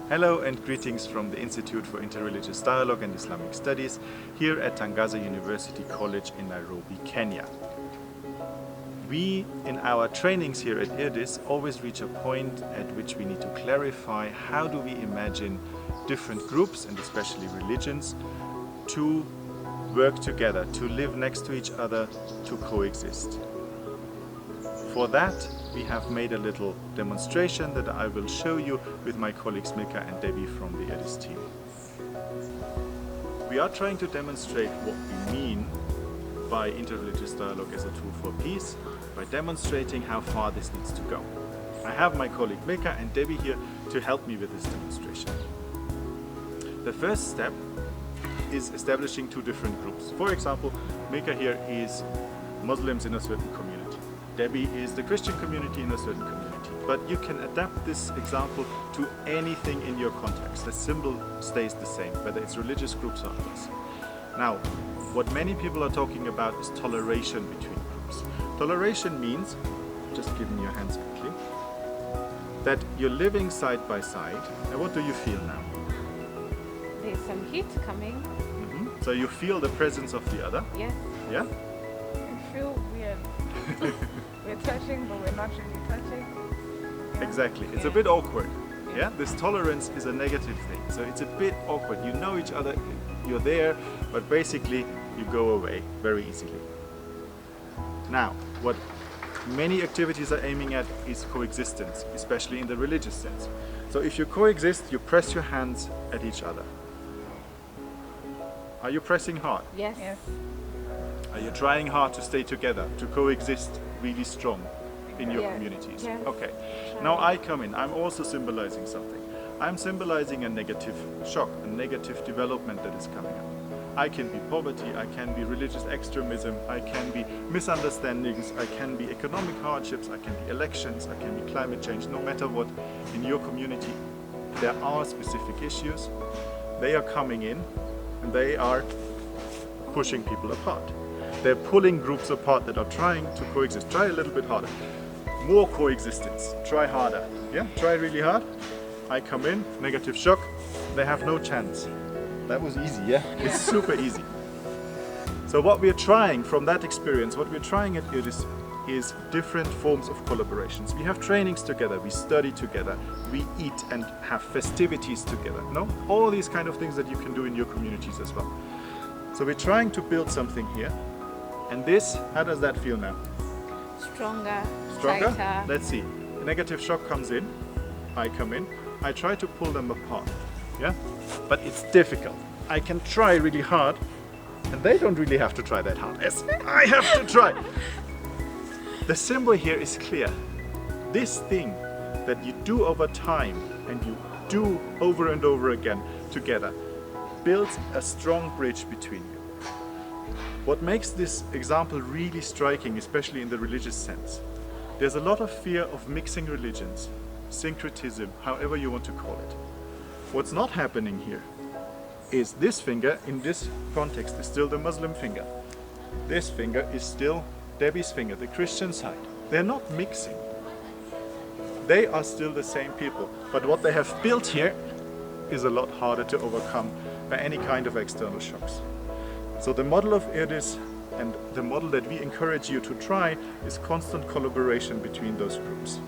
Hello and greetings from the Institute for Interreligious Dialogue and Islamic Studies here at Tangaza University College in Nairobi, Kenya. We, in our trainings here at IRDIS, always reach a point at which we need to clarify how do we imagine different groups, and especially religions, to work together, to live next to each other, to coexist. For that, we have made a little demonstration that I will show you with my colleagues Milkah and Debbie from the IRDIS team. We are trying to demonstrate what we mean by interreligious dialogue as a tool for peace, by demonstrating how far this needs to go. I have my colleague Milkah and Debbie here to help me with this demonstration. The first step is establishing two different groups. For example, Milkah here is Muslims in a certain community. Debbie is the Christian community in a certain community. But you can adapt this example to anything in your context. The symbol stays the same, whether it's religious groups or others. Now, what many people are talking about is toleration between groups. Toleration means, just give me your hands quickly, that you're living side by side. And what do you feel now? There's some heat coming. So you feel the presence of the other? Yes. Yeah? I feel weird. We're touching, but we're not really touching. Yeah. Exactly. It's a bit awkward. Yeah? This tolerance is a negative thing. So it's a bit awkward. You know each other, you're there, but basically you go away very easily. Now, what many activities are aiming at is coexistence, especially in the religious sense. So if you coexist, you press your hands at each other. Are you pressing hard? Yes. Yes. Are you trying hard to stay together, to coexist really strong in your communities? Yes. Okay. Now I come in. I'm also symbolizing something. I'm symbolizing a negative shock, a negative development that is coming up. I can be poverty, I can be religious extremism, I can be misunderstandings, I can be economic hardships, I can be elections, I can be climate change. No matter what, in your community there are specific issues. They are coming in and they are pushing people apart. They're pulling groups apart that are trying to coexist. Try a little bit harder. More coexistence. Try harder. Yeah? Try really hard. I come in, negative shock. They have no chance. That was easy, yeah? It's super easy. So what we're trying from that experience, what we're trying at IRDIS is different forms of collaborations. We have trainings together, we study together, we eat and have festivities together. No? All these kind of things that you can do in your communities as well. So we're trying to build something here. And this, how does that feel now? Stronger. Stronger? Tighter. Let's see. A negative shock comes in. I come in. I try to pull them apart. Yeah? But it's difficult. I can try really hard. And they don't really have to try that hard. Yes, I have to try. The symbol here is clear. This thing that you do over time and you do over and over again together builds a strong bridge between you. What makes this example really striking, especially in the religious sense, there's a lot of fear of mixing religions, syncretism, however you want to call it. What's not happening here is this finger, in this context, is still the Muslim finger. This finger is still Debbie's finger, the Christian side. They're not mixing. They are still the same people. But what they have built here is a lot harder to overcome by any kind of external shocks. So the model of IRDIS and the model that we encourage you to try is constant collaboration between those groups.